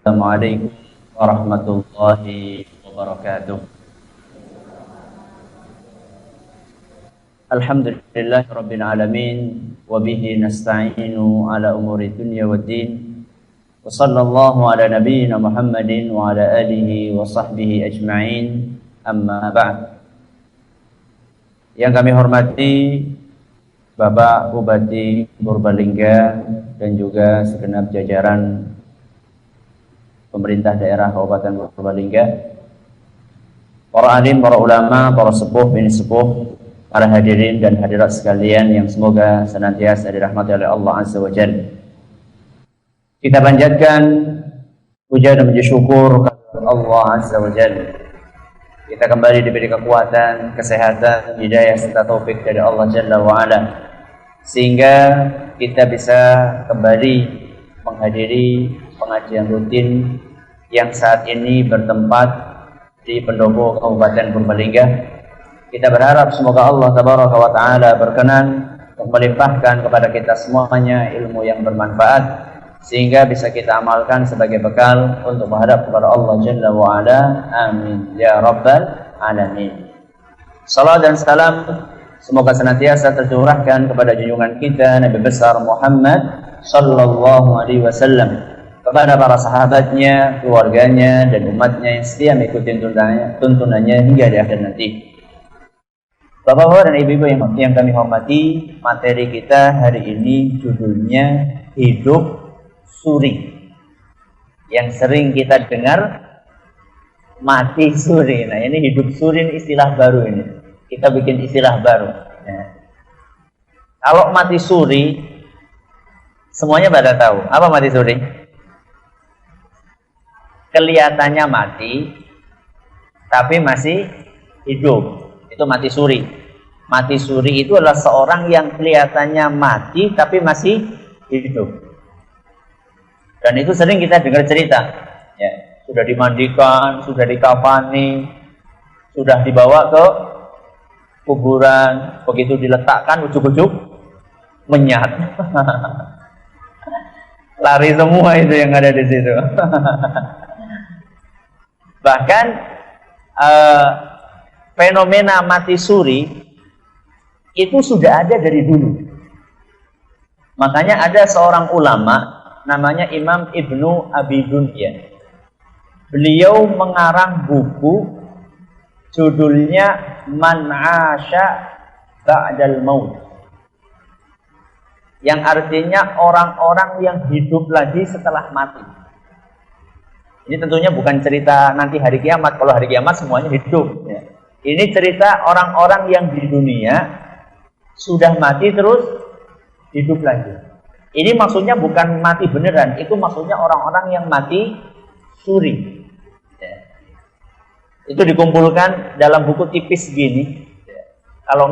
Assalamualaikum warahmatullahi wabarakatuh. Alhamdulillahirabbil alamin wa bihi nasta'inu ala umuri dunya waddin. Wa sallallahu ala nabiyyina Muhammadin wa ala alihi wa sahbihi ajma'in. Amma ba'd. Yang kami hormati Bapak Bupati Purbalingga dan juga segenap jajaran pemerintah daerah Kabupaten Purbalingga, para alim, para ulama, para sepuh, bini sepuh, para hadirin dan hadirat sekalian yang semoga senantiasa dirahmati oleh Allah Azza wa Jalla. Kita panjatkan puja dan puji syukur kepada Allah Azza wa Jalla. Kita kembali diberi kekuatan, kesehatan, hidayah serta taufik dari Allah Jalla wa Ala, sehingga kita bisa kembali menghadiri pengajian rutin yang saat ini bertempat di Pendopo Kabupaten Purbalingga. Kita berharap semoga Allah Tabaraka wa Ta'ala berkenan melimpahkan kepada kita semuanya ilmu yang bermanfaat, sehingga bisa kita amalkan sebagai bekal untuk menghadap kepada Allah Jalla wa Ala. Amin ya Rabbal Alamin. Salam dan salam semoga senantiasa tercurahkan kepada junjungan kita Nabi besar Muhammad sallallahu alaihi wasallam, kepada para sahabatnya, keluarganya, dan umatnya yang setia mengikuti tuntunannya hingga di akhir nanti. Bapak-bapak dan ibu-ibu yang kami hormati, materi kita hari ini judulnya Hidup Suri. Yang sering kita dengar mati suri. Nah, ini hidup suri, ini istilah baru ini. Kita bikin istilah baru. Nah, kalau mati suri, semuanya pada tahu. Apa mati suri? Kelihatannya mati tapi masih hidup, itu mati suri. Mati suri itu adalah seorang yang kelihatannya mati tapi masih hidup. Dan itu sering kita dengar cerita ya, sudah dimandikan, sudah dikafani, sudah dibawa ke kuburan, begitu diletakkan ujuk-ujuk menyat. Lari semua itu yang ada di situ. Bahkan fenomena mati suri itu sudah ada dari dulu. Makanya ada seorang ulama namanya Imam Ibnu Abi Dunya. Beliau mengarang buku judulnya Man 'Asha Ba'dal Maut, yang artinya orang-orang yang hidup lagi setelah mati. Ini tentunya bukan cerita nanti hari kiamat. Kalau hari kiamat semuanya hidup ya. Ini cerita orang-orang yang di dunia sudah mati terus hidup lagi. Ini maksudnya bukan mati beneran, itu maksudnya orang-orang yang mati suri ya. Itu dikumpulkan dalam buku tipis gini ya. Kalau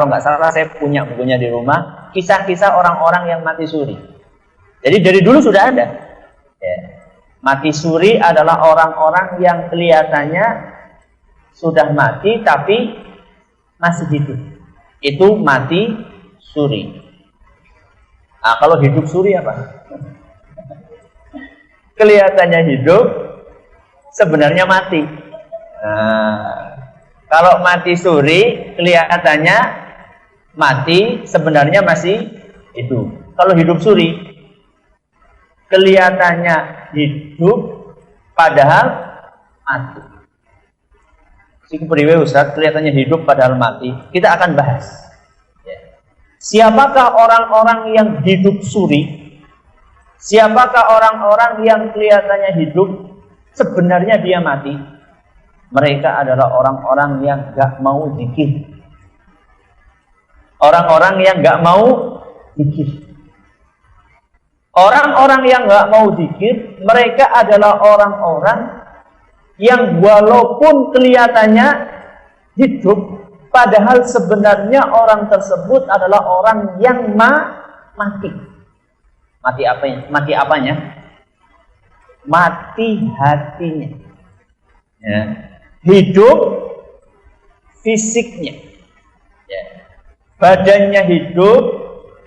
nggak salah saya punya bukunya di rumah, kisah-kisah orang-orang yang mati suri. Jadi dari dulu sudah ada ya. Mati suri adalah orang-orang yang kelihatannya sudah mati tapi masih hidup. Itu mati suri. Nah, kalau hidup suri apa? Kelihatannya hidup, sebenarnya mati. Nah, kalau mati suri, kelihatannya mati, sebenarnya masih hidup. Kalau hidup suri, kelihatannya hidup padahal mati. Si kepriwe Ustaz, kelihatannya hidup padahal mati. Kita akan bahas ya. Siapakah orang-orang yang hidup suri? Siapakah orang-orang yang kelihatannya hidup sebenarnya dia mati? Mereka adalah orang-orang yang gak mau zikir. Orang-orang yang gak mau zikir. Orang-orang yang gak mau zikir, mereka adalah orang-orang yang walaupun kelihatannya hidup, padahal sebenarnya orang tersebut adalah orang yang mati. Mati apanya? Mati apanya? Mati hatinya. Ya. Hidup fisiknya. Ya. Badannya hidup,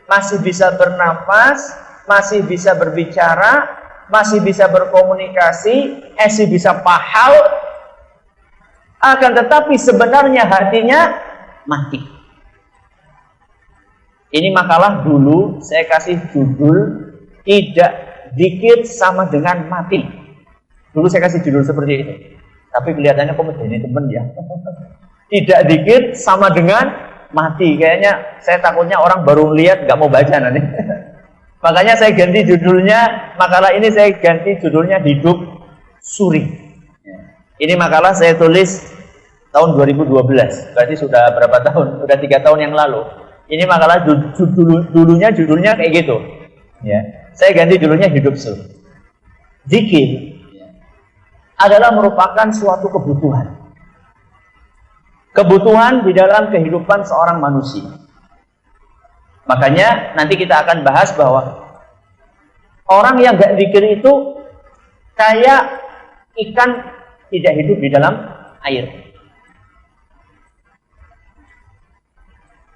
masih bisa bernafas, masih bisa berbicara, masih bisa berkomunikasi, masih bisa pahal, akan tetapi sebenarnya hatinya mati. Ini makalah dulu saya kasih judul, tidak zikir sama dengan mati. Dulu saya kasih judul seperti itu. Tapi kelihatannya kok menjadi temen ya. Tidak zikir sama dengan mati. Kayaknya saya takutnya orang baru lihat nggak mau baca nanti. Makanya saya ganti judulnya, makalah ini saya ganti judulnya Hidup Suri. Ini makalah saya tulis tahun 2012. Berarti sudah berapa tahun? Sudah 3 tahun yang lalu. Ini makalah judulnya kayak gitu. Ya. Saya ganti judulnya Hidup Suri. Zikir adalah merupakan suatu kebutuhan. Kebutuhan di dalam kehidupan seorang manusia. Makanya nanti kita akan bahas bahwa orang yang gak zikir itu kayak ikan tidak hidup di dalam air.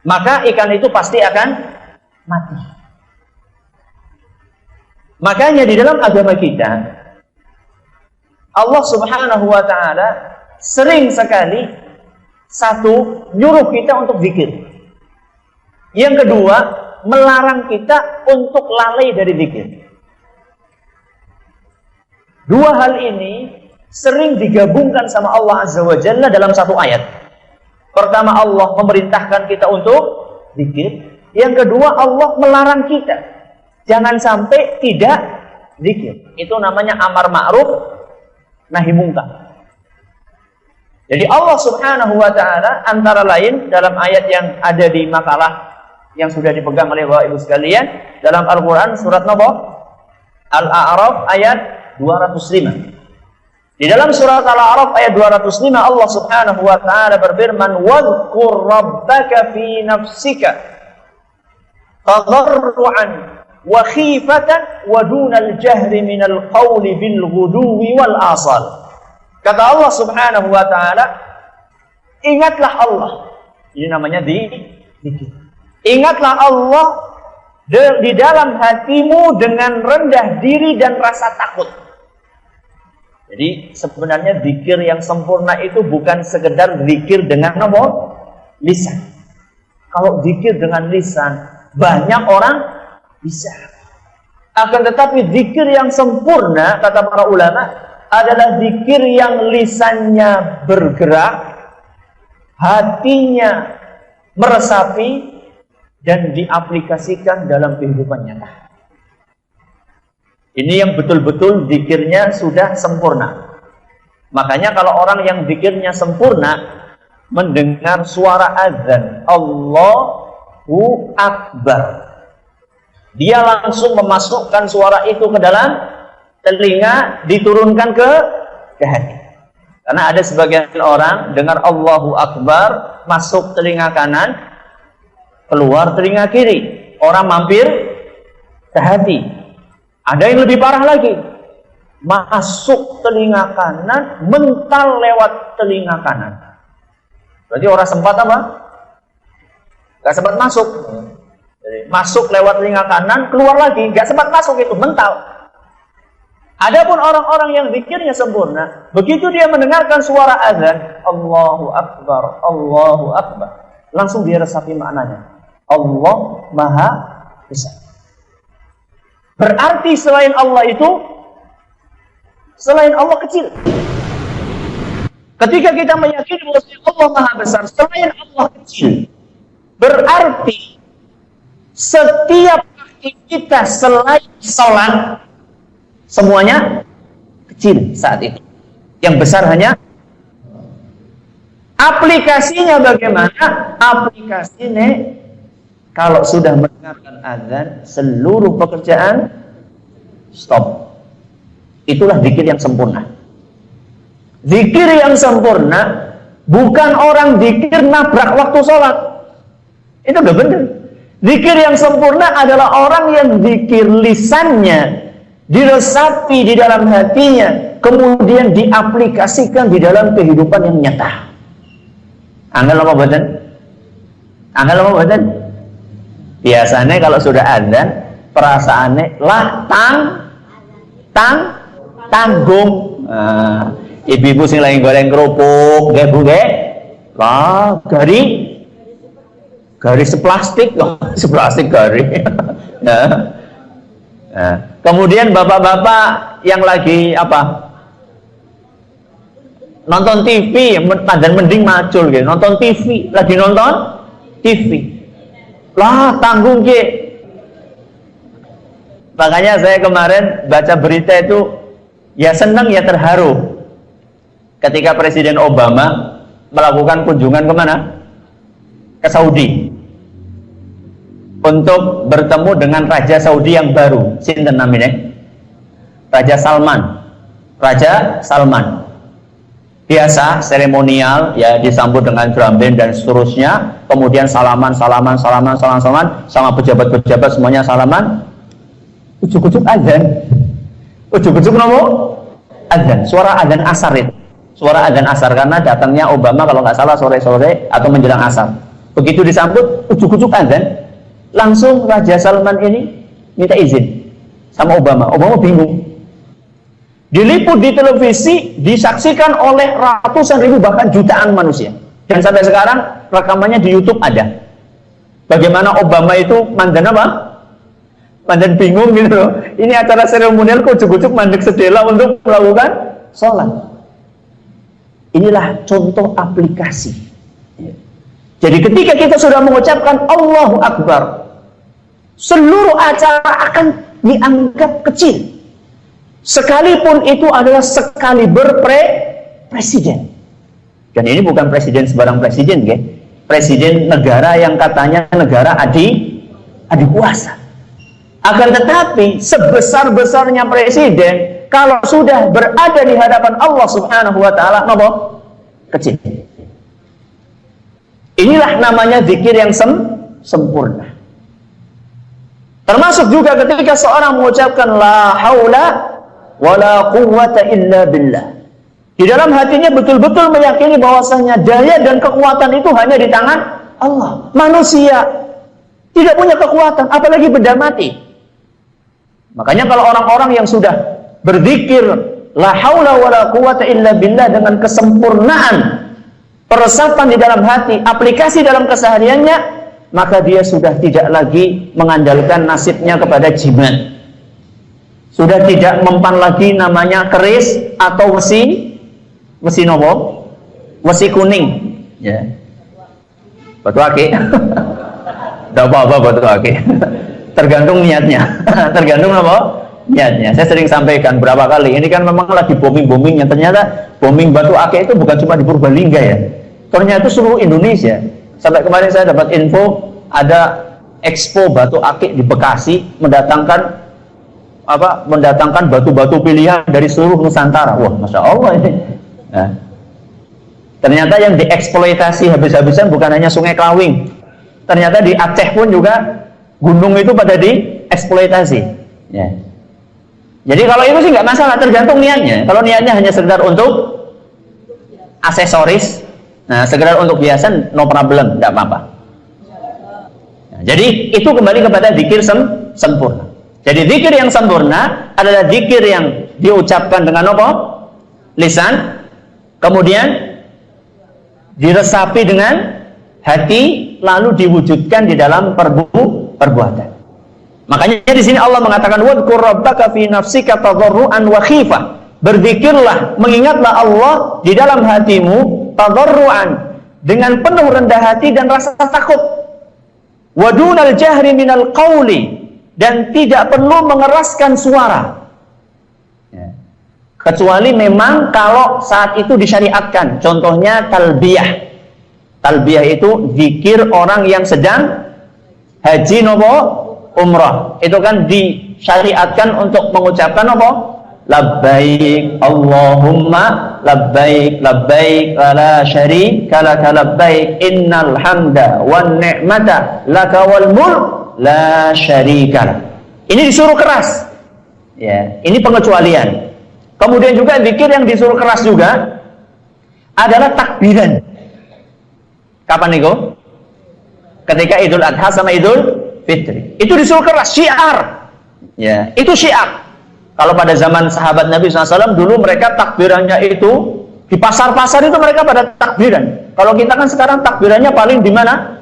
Maka ikan itu pasti akan mati. Makanya di dalam agama kita Allah Subhanahu wa ta'ala sering sekali satu nyuruh kita untuk zikir. Yang kedua, melarang kita untuk lalai dari zikir. Dua hal ini sering digabungkan sama Allah Azza wa Jalla dalam satu ayat. Pertama, Allah memerintahkan kita untuk zikir. Yang kedua, Allah melarang kita jangan sampai tidak zikir. Itu namanya amar ma'ruf nahi mungkar. Jadi Allah Subhanahu wa ta'ala antara lain dalam ayat yang ada di makalah yang sudah dipegang oleh Bapak Ibu sekalian dalam Al-Qur'an surat Nabo Al-A'raf ayat 205. Di dalam surat Al-A'raf ayat 205 Allah Subhanahu wa ta'ala berfirman, "Wadhkur rabbaka fi nafsika tadarruan wa khifatan wa dunal jahri minal qawli bil ghuduwi wal asal." Kata Allah Subhanahu wa ta'ala, ingatlah Allah. Ini namanya zikir. Ingatlah Allah di dalam hatimu dengan rendah diri dan rasa takut. Jadi sebenarnya zikir yang sempurna itu bukan sekedar zikir dengan lisan. Kalau zikir dengan lisan banyak orang bisa. Akan tetapi zikir yang sempurna, kata para ulama, adalah zikir yang lisannya bergerak, hatinya meresapi, dan diaplikasikan dalam kehidupan nyata. Ini yang betul-betul zikirnya sudah sempurna. Makanya kalau orang yang zikirnya sempurna, mendengar suara azan, Allahu Akbar, dia langsung memasukkan suara itu ke dalam telinga, diturunkan ke hati. Karena ada sebagian orang dengar Allahu Akbar, masuk telinga kanan, keluar telinga kiri. Orang mampir ke hati. Ada yang lebih parah lagi, masuk telinga kanan, mental lewat telinga kanan. Berarti orang sempat apa? Gak sempat masuk. Jadi, masuk lewat telinga kanan, keluar lagi, gak sempat masuk, itu mental. Adapun orang-orang yang zikirnya sempurna, begitu dia mendengarkan suara azan, Allahu Akbar, Allahu Akbar, langsung dia resapi maknanya. Allah Maha Besar. Berarti selain Allah itu, selain Allah kecil. Ketika kita meyakini bahwa Allah Maha Besar, selain Allah kecil, berarti setiap aktivitas selain salat semuanya kecil saat itu. Yang besar hanya aplikasinya. Bagaimana? Aplikasinya kalau sudah mendengarkan azan, seluruh pekerjaan stop. Itulah zikir yang sempurna. Zikir yang sempurna bukan orang zikir nabrak waktu sholat. Itu gak benar. Zikir yang sempurna adalah orang yang zikir lisannya diresapi di dalam hatinya, kemudian diaplikasikan di dalam kehidupan yang nyata. Anggal apa badan? Anggal apa badan? Biasanya kalau sudah azan, perasaannya lah tanggung. Ibu-ibu sing lagi goreng kerupuk, nggih Bu nggih. Lah, garis seplastik, seplastik garis. Kemudian bapak-bapak yang lagi apa? Nonton TV, dan mending macul gitu. Nonton TV, lagi nonton TV. Lah, tanggung ki. Makanya saya kemarin baca berita itu ya senang ya terharu ketika Presiden Obama melakukan kunjungan kemana? Ke Saudi untuk bertemu dengan Raja Saudi yang baru. Sinten namanya? Raja Salman. Biasa seremonial ya, disambut dengan drum band dan seterusnya. Kemudian salaman sama pejabat-pejabat semuanya salaman. Ujuk-ujuk azan. Ujuk-ujuk nopo? Azan. Suara azan asar itu. Suara azan asar karena datangnya Obama kalau nggak salah sore-sore atau menjelang asar. Begitu disambut ujuk-ujuk azan, langsung Raja Salman ini minta izin sama Obama. Obama bingung. Diliput di televisi, disaksikan oleh ratusan ribu bahkan jutaan manusia. Dan sampai sekarang rekamannya di YouTube ada. Bagaimana Obama itu mandan apa? Mandan bingung gitu loh. Ini acara seremonial kok ujuk-ujuk mandek sedela untuk melakukan sholat. Inilah contoh aplikasi. Jadi ketika kita sudah mengucapkan Allahu Akbar, seluruh acara akan dianggap kecil. Sekalipun itu adalah sekaliber presiden. Dan ini bukan presiden sembarang presiden, ya. Presiden negara yang katanya negara adikuasa. Akan tetapi sebesar-besarnya presiden kalau sudah berada di hadapan Allah Subhanahu wa taala, apa? Kecil. Inilah namanya zikir yang sempurna. Termasuk juga ketika seorang mengucapkan la haula wala quwwata illa billah. Di dalam hatinya betul-betul meyakini bahwasanya daya dan kekuatan itu hanya di tangan Allah. Manusia tidak punya kekuatan, apalagi benda mati. Makanya kalau orang-orang yang sudah berzikir la haula wala quwwata illa billah dengan kesempurnaan peresapan di dalam hati, aplikasi dalam kesehariannya, maka dia sudah tidak lagi mengandalkan nasibnya kepada jimat. Sudah tidak mempan lagi namanya keris atau besi nopo? Besi kuning. Ya. Batu akik. Tidak apa-apa batu akik. Tergantung niatnya. Tergantung apa? Niatnya. Saya sering sampaikan berapa kali. Ini kan memang lagi booming-boomingnya. Ternyata booming batu akik itu bukan cuma di Purbalingga ya. Ternyata seluruh Indonesia. Sampai kemarin saya dapat info ada expo batu akik di Bekasi mendatangkan batu-batu pilihan dari seluruh Nusantara. Wah, Masya Allah ini. Nah, ternyata yang dieksploitasi habis-habisan bukan hanya Sungai Klawing. Ternyata di Aceh pun juga gunung itu pada dieksploitasi. Ya. Jadi kalau itu sih nggak masalah, tergantung niatnya. Kalau niatnya hanya sekedar untuk aksesoris, nah sekedar untuk hiasan, no problem, nggak apa-apa. Nah, jadi itu kembali kepada zikir sempurna. Jadi zikir yang sempurna adalah zikir yang diucapkan dengan apa? Lisan, kemudian diresapi dengan hati, lalu diwujudkan di dalam perbuatan. Makanya di sini Allah mengatakan wadhkur rabbaka fi nafsika tadarruan wa khifah. Berzikirlah, mengingatlah Allah di dalam hatimu tadarruan, dengan penuh rendah hati dan rasa takut. Wa dunal jahri minal qawli, dan tidak perlu mengeraskan suara. Ya. Kecuali memang kalau saat itu disyariatkan. Contohnya talbiyah. Talbiyah itu zikir orang yang sedang haji nopo umrah. Itu kan disyariatkan untuk mengucapkan apa? Labbaik Allahumma labbaik labbaik la syarika laka labbaik innal hamda wan ni'mata laka wal mulk la syarika. Ini disuruh keras. Ya, ini pengecualian. Kemudian juga zikir yang disuruh keras juga adalah takbiran. Kapan itu? Ketika Idul Adha sama Idul Fitri. Itu disuruh keras, syiar. Ya, itu syiar. Kalau pada zaman sahabat Nabi SAW dulu mereka takbirannya itu di pasar-pasar itu mereka pada takbiran. Kalau kita kan sekarang takbirannya paling di mana?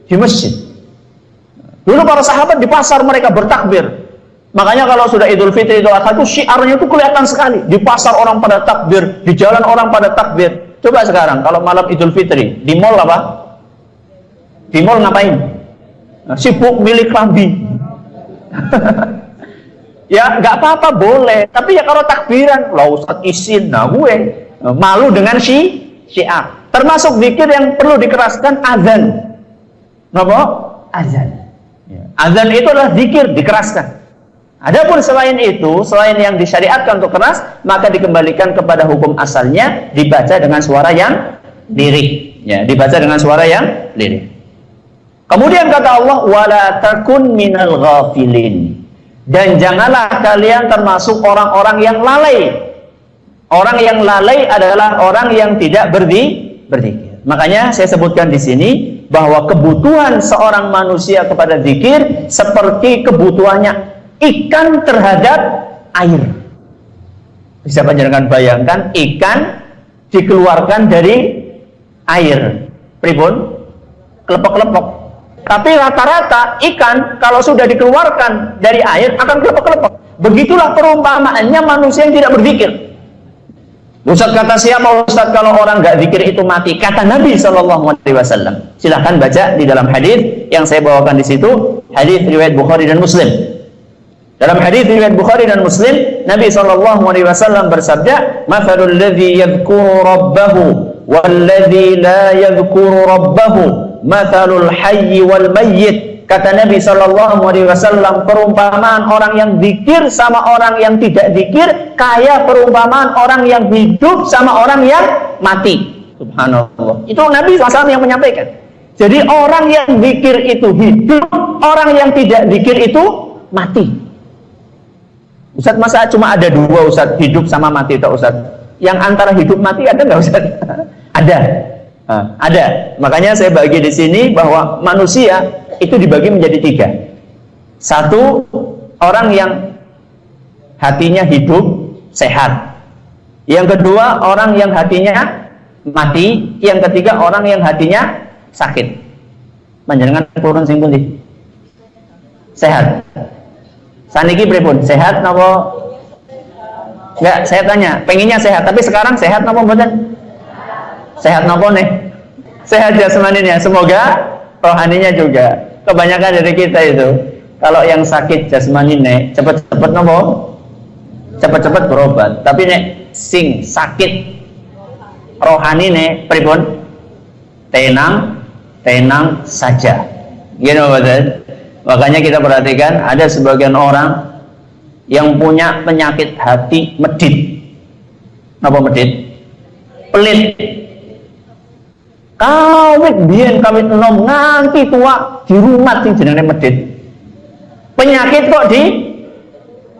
Di masjid. Dulu para sahabat di pasar mereka bertakbir. Makanya kalau sudah Idul Fitri, Idul Adha itu syiarnya itu kelihatan sekali. Di pasar orang pada takbir, di jalan orang pada takbir. Coba sekarang kalau malam Idul Fitri di mall apa? Di mall ngapain? Nah, sibuk milih klambi. Ya nggak apa-apa boleh. Tapi ya kalau takbiran, lah Ustaz izin, nah gue malu dengan syiar. Termasuk zikir yang perlu dikeraskan azan. Kenapa? Azan. Azan itu adalah zikir dikeraskan. Adapun selain itu, selain yang disyariatkan untuk keras, maka dikembalikan kepada hukum asalnya, dibaca dengan suara yang lirih. Ya, dibaca dengan suara yang lirih. Kemudian kata Allah, wala takun minal ghafilin. Dan janganlah kalian termasuk orang-orang yang lalai. Orang yang lalai adalah orang yang tidak berzikir. Makanya saya sebutkan di sini bahwa kebutuhan seorang manusia kepada zikir seperti kebutuhannya ikan terhadap air. Bisa panjenengan bayangkan ikan dikeluarkan dari air, pripun? Kelepek-kelepek. Tapi rata-rata ikan kalau sudah dikeluarkan dari air akan kelepek-kelepek. Begitulah perumpamaannya manusia yang tidak berzikir. Ustaz kata siapa Ustaz kalau orang nggak zikir itu mati? Kata Nabi SAW. Silahkan baca di dalam hadis yang saya bawakan di situ, hadis riwayat Bukhari dan Muslim. Dalam hadis riwayat Bukhari dan Muslim, Nabi SAW bersabda, "Mathalul ladzi yadhkuru rabbahu wal ladzi la yadhkuru rabbahu, mathalul hayyi wal mayyit." Kata Nabi SAW, perumpamaan orang yang zikir sama orang yang tidak zikir kayak perumpamaan orang yang hidup sama orang yang mati. Subhanallah. Itu Nabi SAW yang menyampaikan. Jadi orang yang zikir itu hidup, orang yang tidak zikir itu mati. Ustaz, masa cuma ada dua Ustaz, hidup sama mati tak Ustaz? Yang antara hidup mati ada nggak Ustaz? Ada. Ada. Makanya saya bagi di sini bahwa manusia itu dibagi menjadi tiga. Satu, orang yang hatinya hidup, sehat. Yang kedua, orang yang hatinya mati. Yang ketiga, orang yang hatinya sakit. Panjenengan turun sing pundi? Sehat. Saniki pripun? Sehat napa? Enggak, saya tanya, pengennya sehat, tapi sekarang sehat napa mboten? Sehat napa nih? Sehat jasmaninya, semoga rohaninya juga. Kebanyakan dari kita itu kalau yang sakit jasmani nih cepet-cepet napa? Cepet-cepet berobat. Tapi nek sing sakit rohani nih pripun? Tenang saja. Gini betul. Makanya kita perhatikan ada sebagian orang yang punya penyakit hati medit. Napa medit? Pelit. Kawit biyen kawit enom nganti tua di rumah sing jenenge medit. Penyakit kok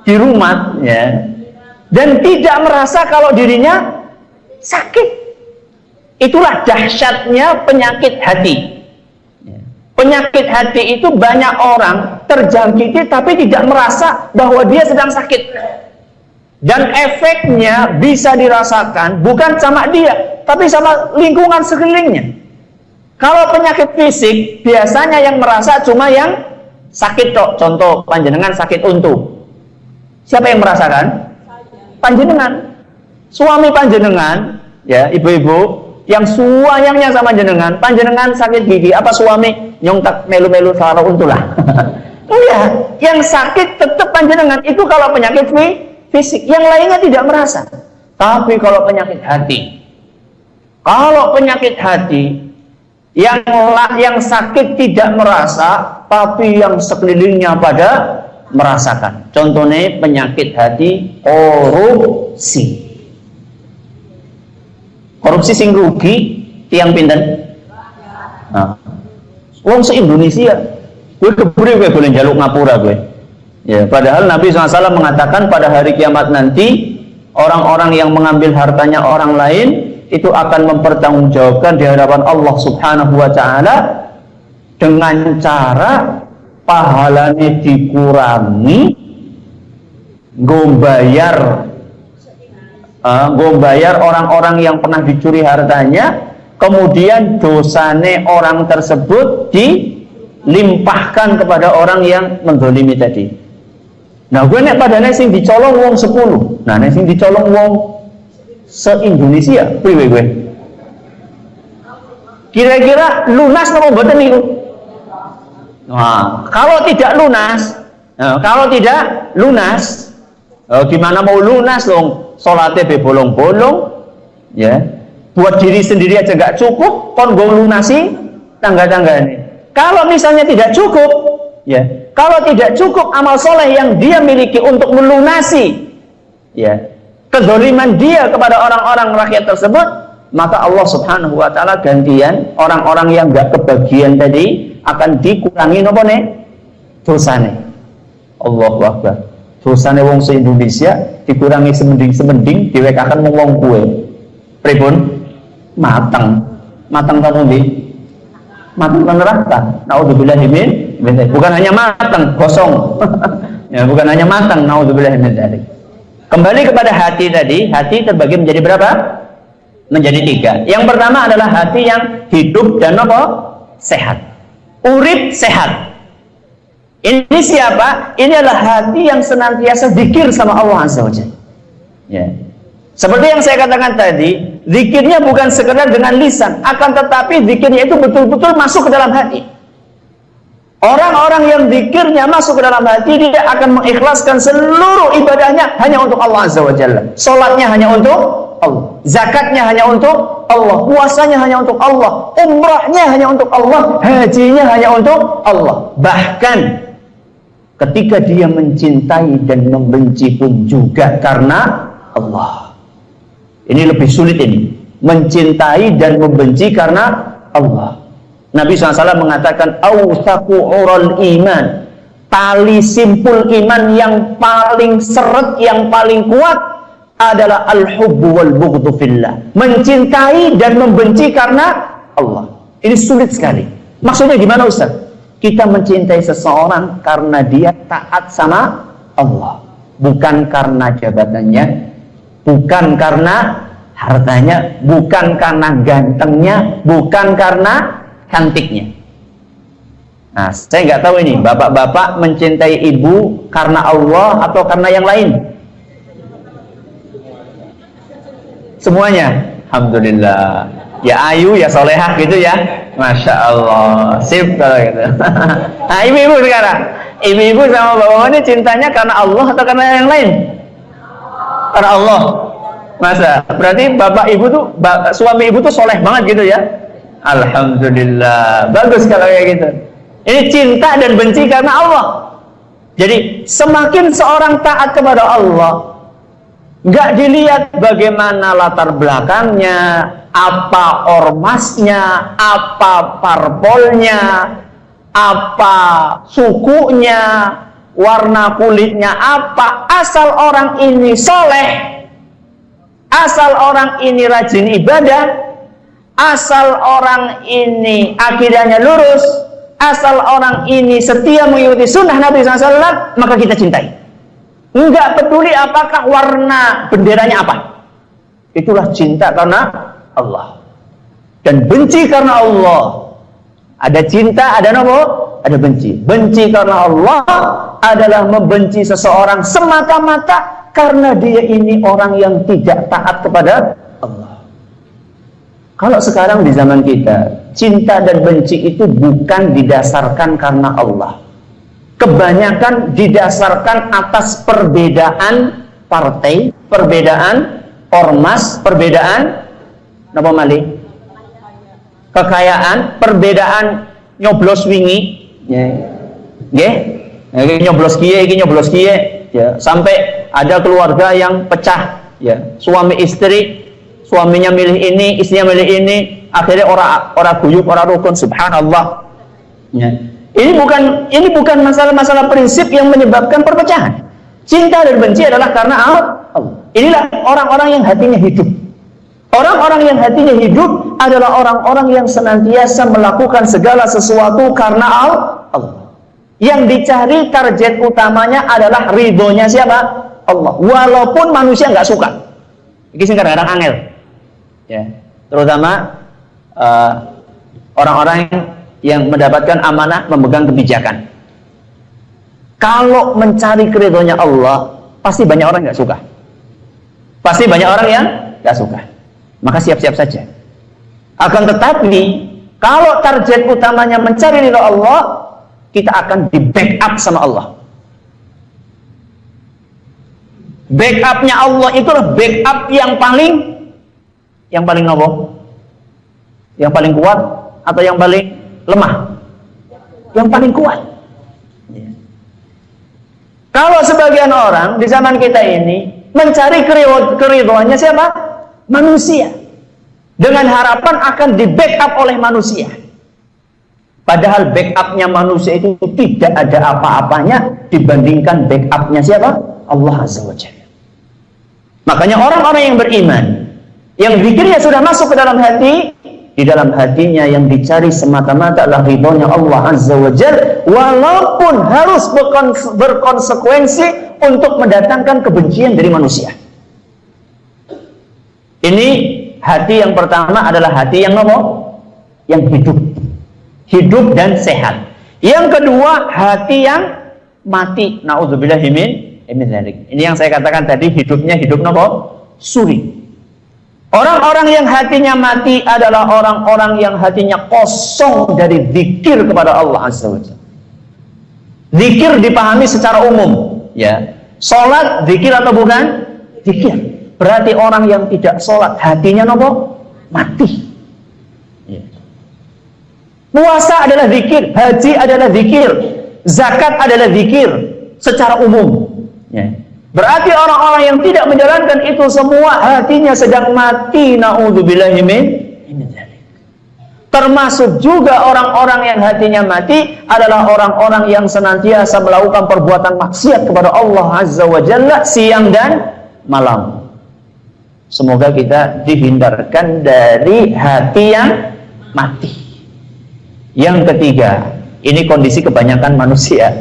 di rumah ya. Dan tidak merasa kalau dirinya sakit. Itulah dahsyatnya penyakit hati. Penyakit hati itu banyak orang terjangkiti tapi tidak merasa bahwa dia sedang sakit. Dan efeknya bisa dirasakan bukan sama dia, tapi sama lingkungan sekelilingnya. Kalau penyakit fisik, biasanya yang merasa cuma yang sakit kok. Contoh, panjenengan sakit untu. Siapa yang merasakan? Panjenengan. Suami panjenengan, ya ibu-ibu, yang sayangnya sama panjenengan sakit gigi, apa suami nyongtak melu-melu suara untu lah. Iya, yang sakit tetap panjenengan. Itu kalau penyakit fisik, yang lainnya tidak merasa. Tapi kalau penyakit hati, yang sakit tidak merasa, tapi yang sekelilingnya pada merasakan. Contohnya penyakit hati korupsi. Korupsi sing rugi tiang pinten? Nah, wong se-Indonesia, gue keburi gue boleh jaluk ngapura gue. Ya, padahal Nabi SAW mengatakan pada hari kiamat nanti orang-orang yang mengambil hartanya orang lain itu akan mempertanggungjawabkan di hadapan Allah Subhanahu wa Ta'ala dengan cara pahalanya dikurangi Gombayar orang-orang yang pernah dicuri hartanya, kemudian dosane orang tersebut dilimpahkan kepada orang yang menzalimi tadi. Nah, gue nek padane sing dicolong wong 10. Nah, nek sing dicolong wong se-Indonesia, piye gue? Kira-kira lunas napa mboten niku? Nah, kalau tidak lunas, gimana mau lunas loh? Salatnya bebolong-bolong, ya. Buat diri sendiri aja nggak cukup, kon go lunasi tangga-tanggane. Kalau misalnya tidak cukup, ya. Kalau tidak cukup amal soleh yang dia miliki untuk melunasi, ya, kezaliman dia kepada orang-orang rakyat tersebut, maka Allah Subhanahu wa taala gantian orang-orang yang nggak kebagian tadi akan dikurangi nopo nih dosane. Allahu Akbar. Dosane wong se-Indonesia dikurangi semending-semending diwekakan wong kue. Pripun? Mateng kamu nggih. Mateng neraka. Naudzubillahi min dzalik. Bukan hanya mateng, kosong. Ya, bukan hanya mateng, naudzubillahi min dzalik. Kembali kepada hati tadi, hati terbagi menjadi berapa? Menjadi 3. Yang pertama adalah hati yang hidup dan apa? Sehat. Urip sehat. Ini siapa? Ini adalah hati yang senantiasa zikir sama Allah Azza wa Jalla. Ya. Seperti yang saya katakan tadi, zikirnya bukan sekedar dengan lisan, akan tetapi zikirnya itu betul-betul masuk ke dalam hati. Orang-orang yang zikirnya masuk ke dalam hati, dia akan mengikhlaskan seluruh ibadahnya hanya untuk Allah Azza wa Jalla. Salatnya hanya untuk Allah, zakatnya hanya untuk Allah, puasanya hanya untuk Allah, umrahnya hanya untuk Allah, hajinya hanya untuk Allah. Bahkan ketika dia mencintai dan membenci pun juga karena Allah. Ini lebih sulit ini, mencintai dan membenci karena Allah. Nabi SAW mengatakan awsaqu ural iman, tali simpul iman yang paling seret, yang paling kuat adalah al-hubbu wal bughdhu fillah, mencintai dan membenci karena Allah. Ini sulit sekali. Maksudnya gimana Ustaz? Kita mencintai seseorang karena dia taat sama Allah, bukan karena jabatannya, bukan karena hartanya, bukan karena gantengnya, bukan karena cantiknya. Nah, saya nggak tahu ini, bapak-bapak mencintai ibu karena Allah atau karena yang lain? Semuanya, alhamdulillah. Ya ayu, ya solehah gitu ya, masya Allah, sip kalau gitu. Nah, ibu-ibu sekarang, ibu-ibu sama bapak ini cintanya karena Allah atau karena yang lain? Karena Allah. Masa? Berarti bapak ibu tuh, suami ibu tuh soleh banget gitu ya? Alhamdulillah, bagus kalau kayak gitu. Ini cinta dan benci karena Allah. Jadi semakin seorang taat kepada Allah, nggak dilihat bagaimana latar belakangnya, apa ormasnya, apa parpolnya, apa sukunya, warna kulitnya apa, asal orang ini soleh, asal orang ini rajin ibadah, asal orang ini akidahnya lurus, asal orang ini setia mengikuti sunnah Nabi SAW, maka kita cintai. Enggak peduli apakah warna benderanya apa. Itulah cinta karena Allah. Dan benci karena Allah. Ada cinta, ada apa? Ada benci. Benci karena Allah adalah membenci seseorang semata-mata karena dia ini orang yang tidak taat kepada Allah. Kalau sekarang di zaman kita, cinta dan benci itu bukan didasarkan karena Allah. Kebanyakan didasarkan atas perbedaan partai, perbedaan ormas, perbedaan napa malih? Kekayaan, perbedaan nyoblos wingi, nggih. Nyoblos kiye, iki nyoblos kiye, ya, sampai ada keluarga yang pecah, ya. Suami istri, suaminya milih ini, istrinya milih ini, akhirnya orang guyub, orang rukun, subhanallah. Ya. Ini bukan masalah-masalah prinsip yang menyebabkan perpecahan. Cinta dan benci adalah karena Allah. Inilah orang-orang yang hatinya hidup. Orang-orang yang hatinya hidup adalah orang-orang yang senantiasa melakukan segala sesuatu karena Allah. Yang dicari target utamanya adalah ridhonya siapa? Allah, walaupun manusia nggak suka. Ini sing kadang-kadang angel, ya. Terutama orang-orang yang mendapatkan amanah memegang kebijakan. Kalau mencari keridhonya Allah, pasti banyak orang nggak suka. Pasti banyak orang yang nggak suka. Maka siap-siap saja. Akan tetapi, kalau target utamanya mencari ridho Allah, kita akan di backup sama Allah. Backupnya Allah itulah backup yang paling apa? Yang paling kuat atau yang paling lemah? Yang paling kuat. Kalau sebagian orang di zaman kita ini mencari keridhoannya siapa? Manusia. Dengan harapan akan di backup oleh manusia. Padahal backupnya manusia itu tidak ada apa-apanya dibandingkan backupnya siapa? Allah Azza wa Jalla. Makanya orang-orang yang beriman, yang zikirnya sudah masuk ke dalam hati, di dalam hatinya yang dicari semata-mata adalah ridhonya Allah Azza wa Jalla, walaupun harus berkonsekuensi untuk mendatangkan kebencian dari manusia. Ini hati yang pertama adalah hati yang apa? Yang hidup dan sehat. Yang kedua, hati yang mati. Nauzubillahi min dzalik. Ini yang saya katakan tadi, hidupnya hidup apa? Suri. Orang-orang yang hatinya mati adalah orang-orang yang hatinya kosong dari zikir kepada Allah Azza wa Jalla. Zikir dipahami secara umum, ya. Salat zikir atau bukan? Zikir. Berarti orang yang tidak salat hatinya nopo? Mati. Ya. Puasa adalah zikir, haji adalah zikir, zakat adalah zikir secara umum. Ya. Berarti orang-orang yang tidak menjalankan itu semua hatinya sedang mati. Na'udzubillahi min dzalik. Termasuk juga orang-orang yang hatinya mati adalah orang-orang yang senantiasa melakukan perbuatan maksiat kepada Allah Azza wa Jalla siang dan malam. Semoga kita dihindarkan dari hati yang mati. Yang ketiga, ini kondisi kebanyakan manusia.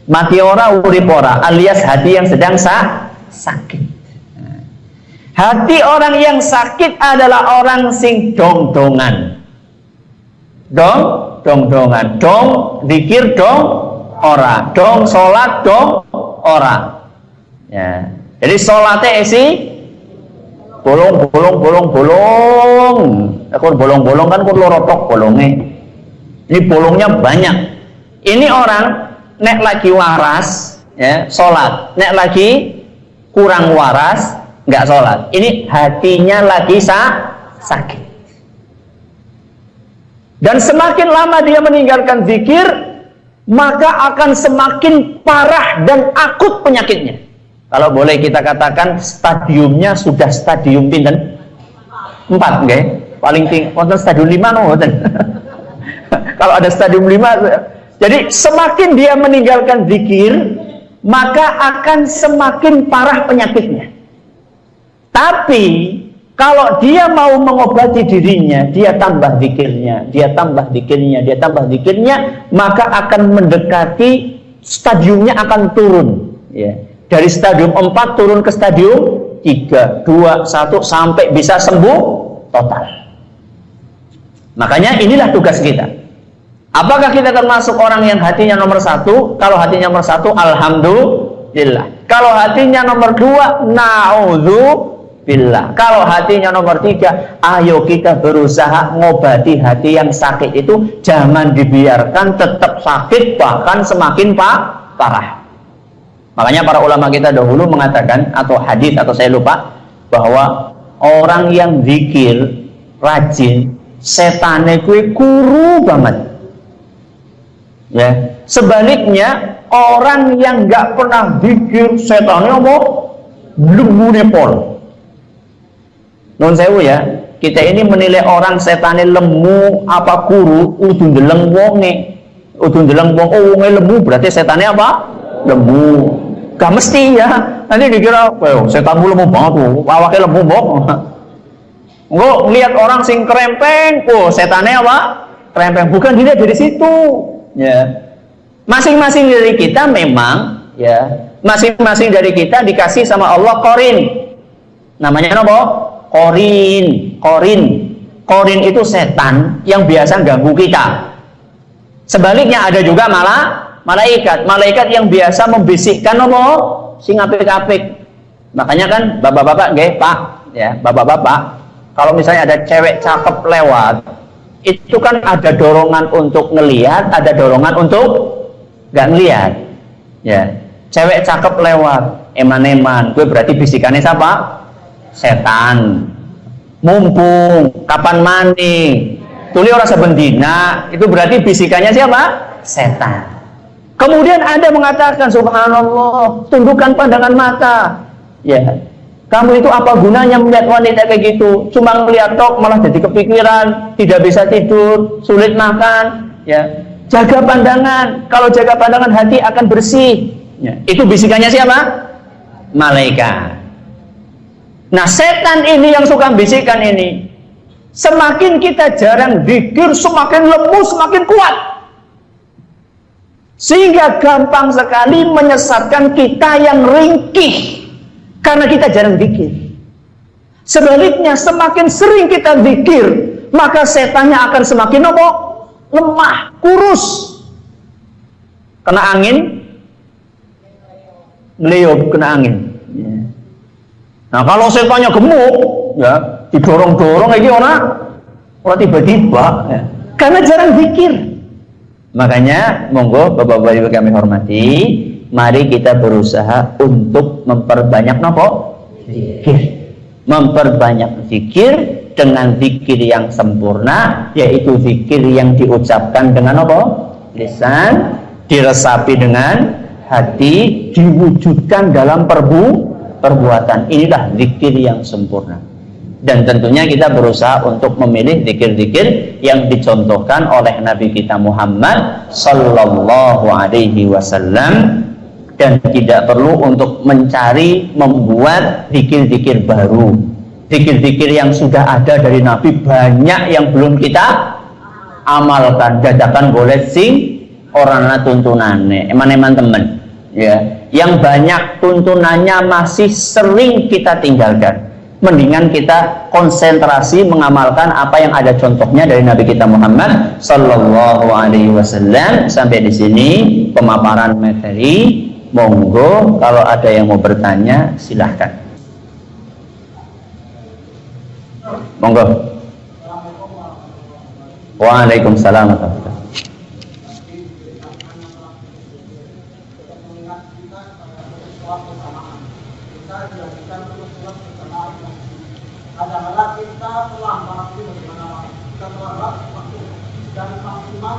Mati ora urip ora, alias hati yang sedang sakit. Hati orang yang sakit adalah orang sing dong-dongan. Dong-dongan. Dong zikir dong ora. Dong salat dong ora. Ya. Jadi salatnya isi bolong. Aku bolong kan kur lorotok bolongnya. Ini bolongnya banyak. Ini orang nek lagi waras, ya, sholat. Nek lagi kurang waras, nggak sholat. Ini hatinya lagi sakit. Dan semakin lama dia meninggalkan zikir, maka akan semakin parah dan akut penyakitnya. Kalau boleh kita katakan stadiumnya sudah stadium pinten? 4, nggih. Paling tinggi, wonten stadium 5 no wonten. Kalau ada stadium 5, jadi semakin dia meninggalkan zikir, maka akan semakin parah penyakitnya. Tapi kalau dia mau mengobati dirinya, dia tambah zikirnya, maka akan mendekati stadiumnya akan turun. Ya. Dari stadium 4 turun ke stadium 3, 2, 1 sampai bisa sembuh total. Makanya inilah tugas kita. Apakah kita termasuk orang yang hatinya nomor 1? Kalau hatinya nomor 1, alhamdulillah. Kalau hatinya nomor 2, na'udzubillah. Kalau hatinya nomor 3, ayo kita berusaha ngobati hati yang sakit itu. Jangan dibiarkan tetap sakit, bahkan semakin parah. Makanya para ulama kita dahulu mengatakan, atau hadis atau saya lupa, bahwa orang yang zikir rajin, setane kuwi kuru banget. Ya, sebaliknya orang yang nggak pernah zikir setannya apa? Lembune pol. Nun sewu ya, kita ini menilai orang setannya lemu apa kuru, udah ndeleng wonge. Udah ndeleng wong, oh wonge lemu berarti setannya apa? Lemu. Gak mesti ya. Nanti dikira, "Wah, setanmu lemu banget tuh, awake lemu mbok." Enggak lihat orang sing krempeng, oh setannya apa? Krempeng. Bukan dilihat dari situ. Ya, masing-masing dari kita memang ya Masing-masing dari kita dikasih sama Allah korin. Namanya apa? Korin. Korin itu setan yang biasa ganggu kita. Sebaliknya ada juga malaikat. Malaikat yang biasa membisikkan apa? Sing apik-apik. Makanya kan bapak-bapak nggih, Pak, ya, bapak-bapak, kalau misalnya ada cewek cakep lewat, itu kan ada dorongan untuk ngelihat, ada dorongan untuk nggak ngelihat. Ya, cewek cakep lewat, eman-eman, gue berarti bisikannya siapa? Setan. Mumpung, kapan mani, tuli ora sebendina, itu berarti bisikannya siapa? Setan. Kemudian ada mengatakan, subhanallah, tundukkan pandangan mata. Ya, kamu itu apa gunanya melihat wanita kayak gitu? Cuma ngelihat tok malah jadi kepikiran, tidak bisa tidur, sulit makan. Ya, jaga pandangan. Kalau jaga pandangan hati akan bersih. Ya, itu bisikannya siapa? Malaikat. Nah, setan ini yang suka bisikan ini. Semakin kita jarang zikir, semakin lemah, semakin kuat. Sehingga gampang sekali menyesatkan kita yang ringkih. Karena kita jarang zikir. Sebaliknya, semakin sering kita zikir, maka setannya akan semakin apa? Lemah, kurus. Kena angin, ngeliup kena angin. Ya. Nah, kalau setannya gemuk, ya didorong-dorong lagi orang tiba-tiba, ya. Karena jarang zikir. Makanya, monggo Bapak-bapak Ibu kami hormati, mari kita berusaha untuk memperbanyak nopo zikir. Memperbanyak zikir dengan zikir yang sempurna, yaitu zikir yang diucapkan dengan nopo lisan, diresapi dengan hati, diwujudkan dalam perbuatan. Inilah zikir yang sempurna. Dan tentunya kita berusaha untuk memilih zikir-zikir yang dicontohkan oleh Nabi kita Muhammad sallallahu alaihi wasallam, dan tidak perlu untuk mencari membuat zikir-zikir baru. Zikir-zikir yang sudah ada dari Nabi banyak yang belum kita amalkan. Dadakan boleh sing orangna tuntunane eman-eman temen, ya, yang banyak tuntunannya masih sering kita tinggalkan. Mendingan kita konsentrasi mengamalkan apa yang ada contohnya dari Nabi kita Muhammad sallallahu alaihi wasallam. Sampai di sini pemaparan materi. Monggo kalau ada yang mau bertanya silahkan. Monggo. Waalaikumsalam warahmatullahi wabarakatuh. Adalah kita terlambat bagaimana kita terlambat waktu dan maksimal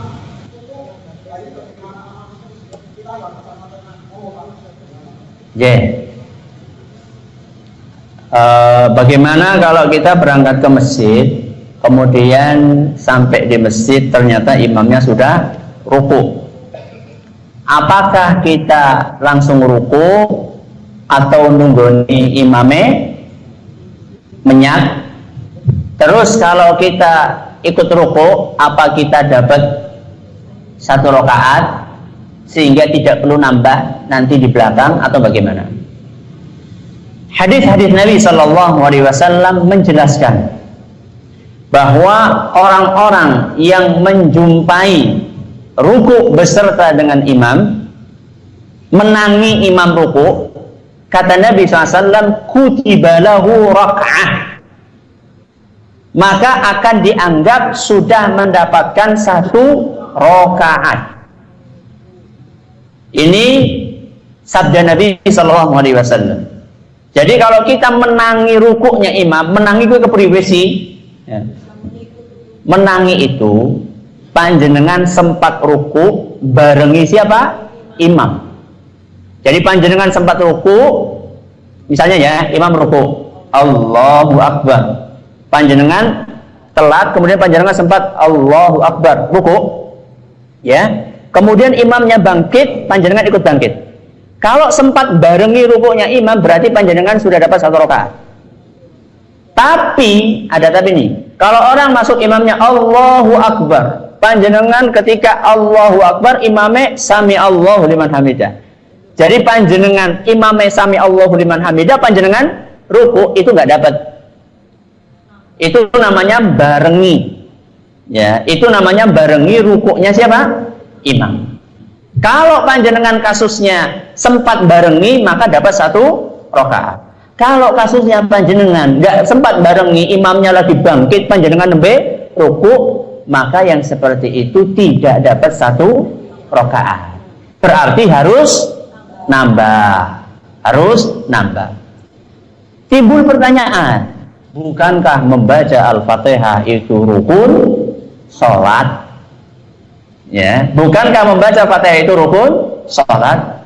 itu dari bagaimana kita bersama dengan bagaimana kalau kita berangkat ke masjid, kemudian sampai di masjid ternyata imamnya sudah ruku. Apakah kita langsung ruku atau nunggoni imame menyak? Terus kalau kita ikut ruku, apa kita dapat satu rakaat sehingga tidak perlu nambah nanti di belakang atau bagaimana? Hadis-hadis Nabi Shallallahu Alaihi Wasallam menjelaskan bahwa orang-orang yang menjumpai ruku beserta dengan imam, menangi imam ruku, kata Nabi SAW, kutiba lahu rak'ah, maka akan dianggap sudah mendapatkan satu rakaat. Ini sabda Nabi Sallallahu Alaihi Wasallam. Jadi kalau kita menangi rukuknya imam, menangi itu kepribesi, ya. Menangi itu panjenengan sempat ruku barengi siapa? Imam. Jadi panjenengan sempat ruku, misalnya ya, imam ruku, Allahu Akbar. Panjenengan telat, kemudian panjenengan sempat Allahu Akbar, ruku, ya. Kemudian imamnya bangkit, panjenengan ikut bangkit. Kalau sempat barengi rukuknya imam, berarti panjenengan sudah dapat satu rakaat. Tapi ada tapi nih, kalau orang masuk imamnya Allahu Akbar, panjenengan ketika Allahu Akbar, imamnya sami Allahu liman hamidah. Jadi panjenengan imam sami Allahu liman hamidah, panjenengan ruku itu nggak dapat. Itu namanya barengi. Ya, itu namanya barengi rukuknya siapa? Imam. Kalau panjenengan kasusnya sempat barengi, maka dapat 1 rakaat. Kalau kasusnya panjenengan nggak sempat barengi, imamnya lagi bangkit, panjenengan nembe ruku, maka yang seperti itu tidak dapat 1 rakaat. Berarti harus nambah. Timbul pertanyaan, bukankah membaca Al-Fatihah itu rukun sholat? Ya, bukankah membaca Fatihah itu rukun sholat?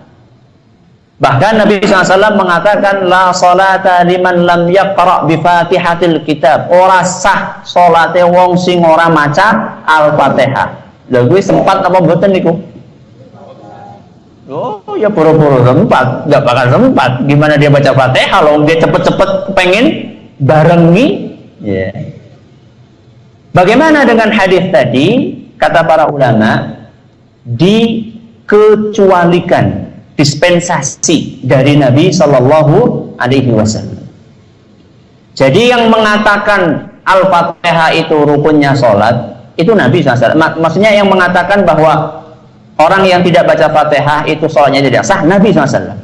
Bahkan Nabi SAW mengatakan, la sholata liman lam yaqra' bi Fatihatil kitab. Ora sah sholate wong sing ora maca Al-Fatihah. Lha kuwi sempat apa mboten niku? Oh ya boro-boro sempat, nggak bakal sempat. Gimana dia baca Fatihah kalau dia cepet-cepet pengen barengi? Yeah. Bagaimana dengan hadis tadi? Kata para ulama, dikecualikan dispensasi dari Nabi Shallallahu Alaihi Wasallam. Jadi yang mengatakan Al-Fatihah itu rukunnya sholat itu Nabi SAW. Maksudnya yang mengatakan bahwa orang yang tidak baca Fatihah itu sholatnya tidak sah, Nabi SAW.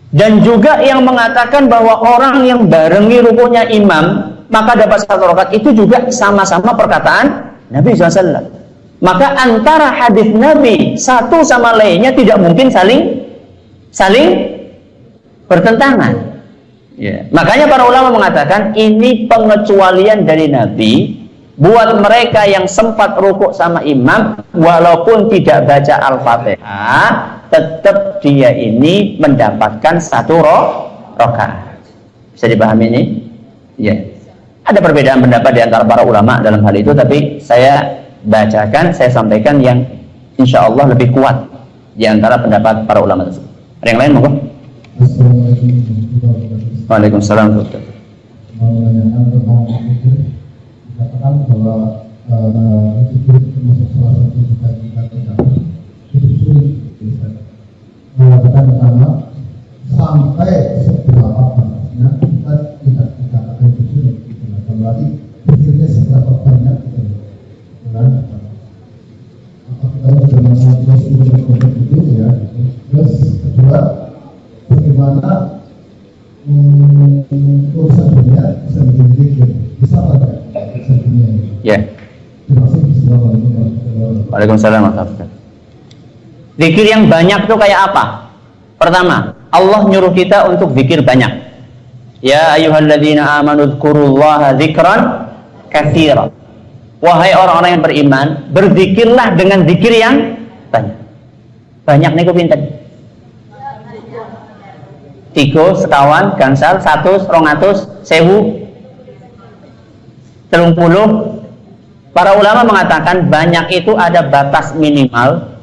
Dan juga yang mengatakan bahwa orang yang barengi rukunya imam maka dapat 1 rakaat, itu juga sama-sama perkataan Nabi SAW. Maka antara hadis Nabi satu sama lainnya tidak mungkin saling bertentangan. Yeah. Makanya para ulama mengatakan ini pengecualian dari Nabi buat mereka yang sempat rukuk sama imam, walaupun tidak baca Al-Fatihah, tetap dia ini mendapatkan 1 rakaat. Bisa dipahami ini? Ya. Ada perbedaan pendapat di antara para ulama dalam hal itu, tapi saya bacakan, saya sampaikan yang insya Allah lebih kuat di antara pendapat para ulama tersebut. Ada yang lain, monggo? Waalaikumsalam. Dikatakan bahwa itu termasuk salah satu cita-cita kita. Itu sulit mengatakan pertama sampai seberapa banyaknya kita tidak dikatakan itu sulit. Kembali pikirnya seberapa banyak itu. Apa kita sudah masuk terus itu ya. Terus kedua, bagaimana urusan dunia bisa menjadi zikir, bisa apa? Ya. Waalaikumsalam warahmatullahi wabarakatuh. Zikir yang banyak itu kayak apa? Pertama, Allah nyuruh kita untuk zikir banyak. Ya ayyuhalladzina amanu dzkurullaha dzikran katsiran. Wahai orang-orang yang beriman, berzikirlah dengan zikir yang banyak. Banyak niku pinten? 3, sekawan, gangsal, 100, 200, 1000, 30. Para ulama mengatakan banyak itu ada batas minimal.